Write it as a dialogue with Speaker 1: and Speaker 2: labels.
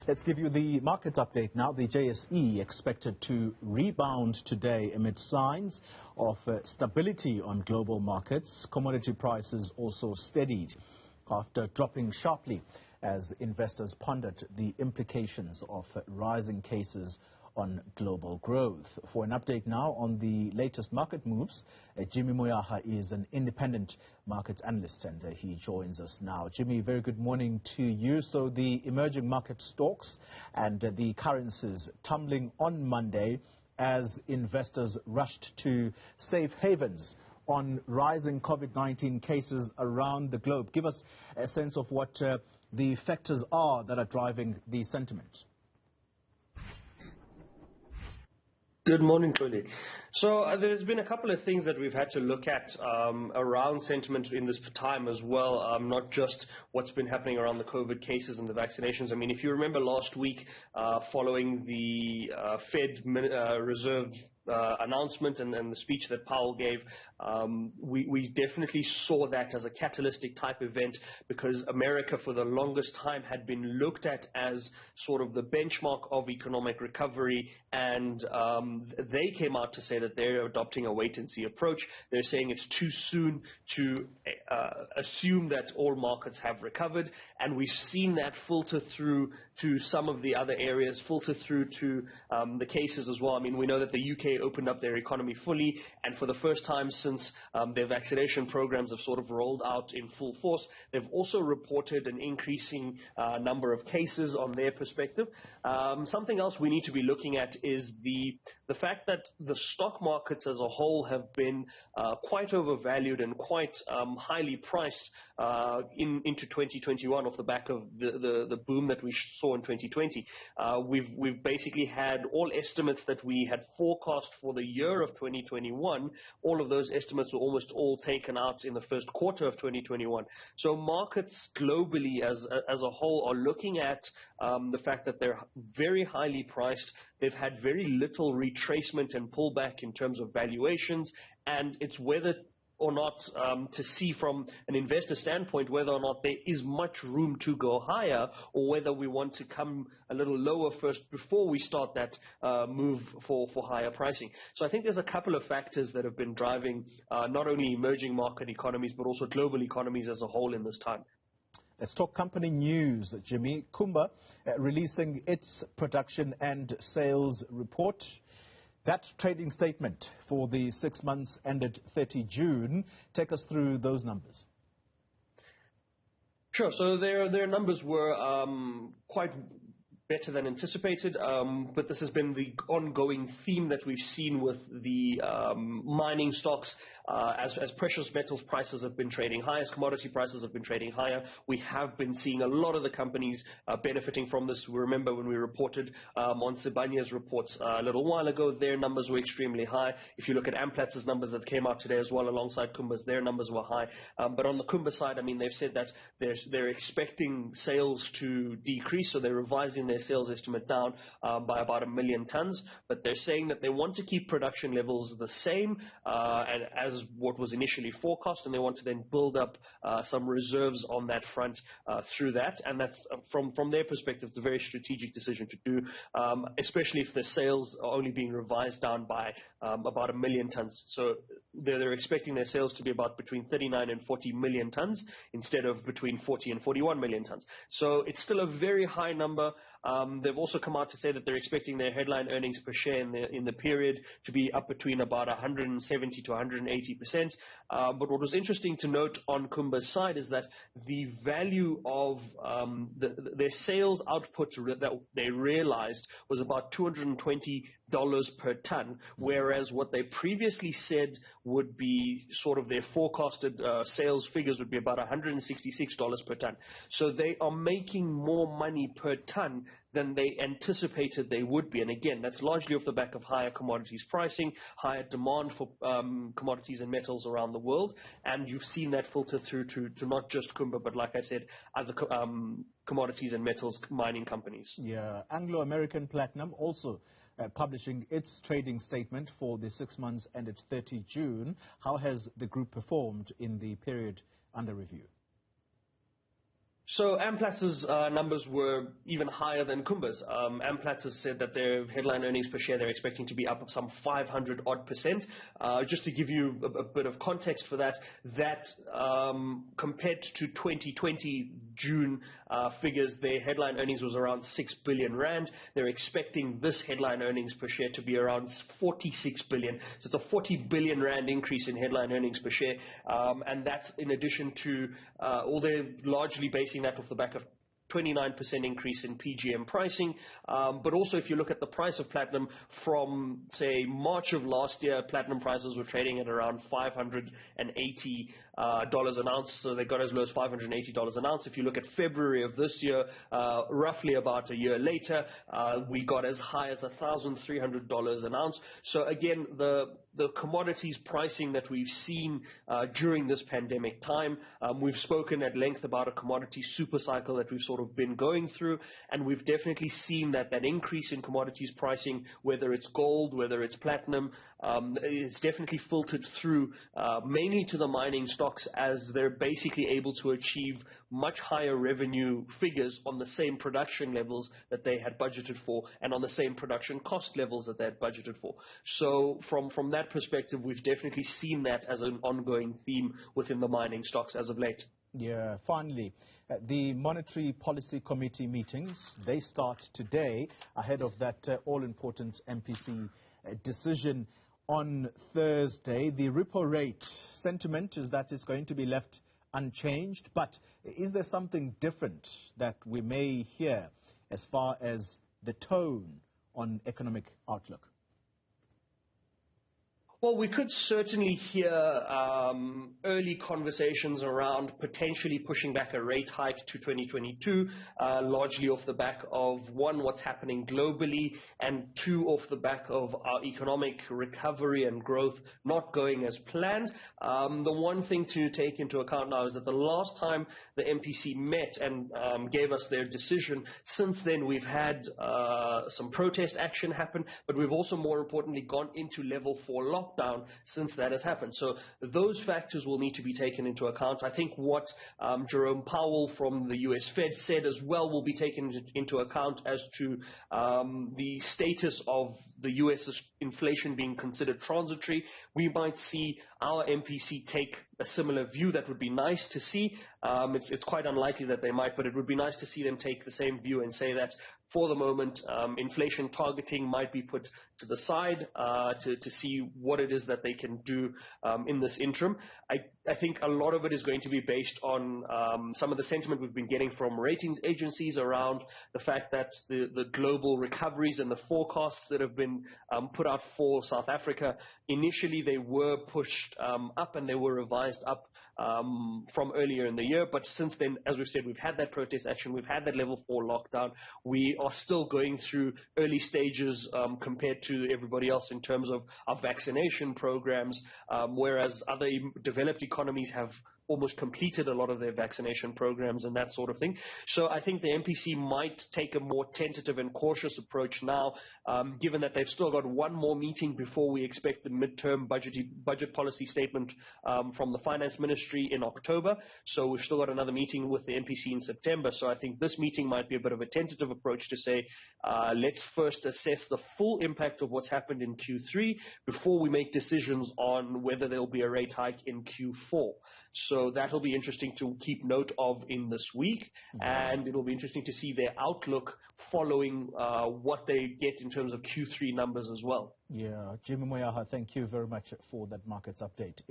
Speaker 1: Let's give you the market update now. The JSE expected to rebound today amid signs of stability on global markets. Commodity prices also steadied after dropping sharply as investors pondered the implications of rising cases on global growth. For an update now on the latest market moves, Jimmy Moyaha is an independent market analyst and he joins us now. Jimmy, very good morning to you. So the emerging market stocks and the currencies tumbling on Monday as investors rushed to safe havens on rising COVID-19 cases around the globe. Give us a sense of what the factors are that are driving the sentiment.
Speaker 2: Good morning, Tony. So there's been a couple of things that we've had to look at around sentiment in this time as well, not just what's been happening around the COVID cases and the vaccinations. I mean, if you remember last week, following the Fed Reserve announcement and the speech that Powell gave, we definitely saw that as a catalytic type event because America for the longest time had been looked at as sort of the benchmark of economic recovery, and they came out to say that they're adopting a wait-and-see approach. They're saying it's too soon to assume that all markets have recovered, and we've seen that filter through to some of the other areas, filter through to the cases as well. I mean, we know that the UK opened up their economy fully, and for the first time since their vaccination programs have sort of rolled out in full force, they've also reported an increasing number of cases on their perspective. Something else we need to be looking at is the fact that the stock markets as a whole have been quite overvalued and quite highly priced into 2021 off the back of the boom that we saw in 2020. We've basically had all estimates that we had forecast for the year of 2021. All of those estimates were almost all taken out in the first quarter of 2021. So markets globally as a whole are looking at the fact that they're very highly priced. They've had very little retracement and pullback in terms of valuations, and it's whether or not to see from an investor standpoint whether or not there is much room to go higher, or whether we want to come a little lower first before we start that move for higher pricing. So I think there's a couple of factors that have been driving not only emerging market economies but also global economies as a whole in this time.
Speaker 1: Let's talk company news, Jimmy. Kumba releasing its production and sales report. That trading statement for the 6 months ended 30 June. Take us through those numbers.
Speaker 2: Sure. So their numbers were quite better than anticipated, but this has been the ongoing theme that we've seen with the mining stocks. As precious metals prices have been trading high, as commodity prices have been trading higher, we have been seeing a lot of the companies benefiting from this. We remember when we reported on Sibanye's reports a little while ago, their numbers were extremely high. If you look at Amplatz's numbers that came out today as well alongside Kumba's, their numbers were high. But on the Kumba side, I mean, they've said that they're expecting sales to decrease, so they're revising their sales estimate down by about 1 million tons, but they're saying that they want to keep production levels the same and as what was initially forecast, and they want to then build up some reserves on that front through that, and that's from their perspective, it's a very strategic decision to do, especially if the sales are only being revised down by about 1 million tons. So they're expecting their sales to be about between 39 and 40 million tons instead of between 40 and 41 million tons. So it's still a very high number. They've also come out to say that they're expecting their headline earnings per share in the period to be up between about 170 to 180%. But what was interesting to note on Kumba's side is that the value of their sales output that they realized was about $220 per ton, whereas what they previously said would be sort of their forecasted sales figures would be about $166 per ton. So they are making more money per ton than they anticipated they would be. And again, that's largely off the back of higher commodities pricing, higher demand for commodities and metals around the world. And you've seen that filter through to not just Kumba, but like I said, other commodities and metals mining companies.
Speaker 1: Yeah, Anglo American Platinum also publishing its trading statement for the 6 months ended 30 June. How has the group performed in the period under review?
Speaker 2: So Amplatz's numbers were even higher than Kumba's. Amplats has said that their headline earnings per share, they're expecting to be up some 500 odd percent. Just to give you a bit of context for that, compared to 2020 June figures, their headline earnings was around 6 billion rand. They're expecting this headline earnings per share to be around 46 billion. So it's a 40 billion rand increase in headline earnings per share. And that's in addition to, they're largely basing that off the back of 29% increase in PGM pricing. But also if you look at the price of platinum from, say, March of last year, platinum prices were trading at around $580 an ounce. So they got as low as $580 an ounce. If you look at February of this year, roughly about a year later, we got as high as $1,300 an ounce. So again, the commodities pricing that we've seen during this pandemic time, we've spoken at length about a commodity super cycle that we've sort of been going through, and we've definitely seen that increase in commodities pricing, whether it's gold, whether it's platinum, is definitely filtered through mainly to the mining stocks, as they're basically able to achieve much higher revenue figures on the same production levels that they had budgeted for and on the same production cost levels that they had budgeted for. So from that perspective, we've definitely seen that as an ongoing theme within the mining stocks as of late.
Speaker 1: Yeah, finally, the Monetary Policy Committee meetings, they start today ahead of that all-important MPC decision on Thursday. The repo rate sentiment is that it's going to be left unchanged, but is there something different that we may hear as far as the tone on economic outlook?
Speaker 2: Well, we could certainly hear early conversations around potentially pushing back a rate hike to 2022, largely off the back of, one, what's happening globally, and two, off the back of our economic recovery and growth not going as planned. The one thing to take into account now is that the last time the MPC met and gave us their decision, since then we've had some protest action happen, but we've also, more importantly, gone into level 4 lockdown since that has happened. So those factors will need to be taken into account. I think what Jerome Powell from the US Fed said as well will be taken into account as to the status of the US's inflation being considered transitory. We might see our MPC take a similar view. That would be nice to see. It's quite unlikely that they might, but it would be nice to see them take the same view and say that for the moment, inflation targeting might be put to the side to see what it is that they can do in this interim. I think a lot of it is going to be based on some of the sentiment we've been getting from ratings agencies around the fact that the global recoveries and the forecasts that have been put out for South Africa, initially they were pushed up and they were revised up from earlier in the year. But since then, as we've said, we've had that protest action, we've had that level 4 lockdown. We are still going through early stages compared to everybody else in terms of our vaccination programs, whereas other developed economies have almost completed a lot of their vaccination programs and that sort of thing. So I think the MPC might take a more tentative and cautious approach now, given that they've still got one more meeting before we expect the midterm budget policy statement from the finance ministry in October. So we've still got another meeting with the MPC in September. So I think this meeting might be a bit of a tentative approach to say, let's first assess the full impact of what's happened in Q3 before we make decisions on whether there'll be a rate hike in Q4. So that'll be interesting to keep note of in this week, and it'll be interesting to see their outlook following what they get in terms of Q3 numbers as well.
Speaker 1: Yeah, Jimmy Moyaha, thank you very much for that markets update.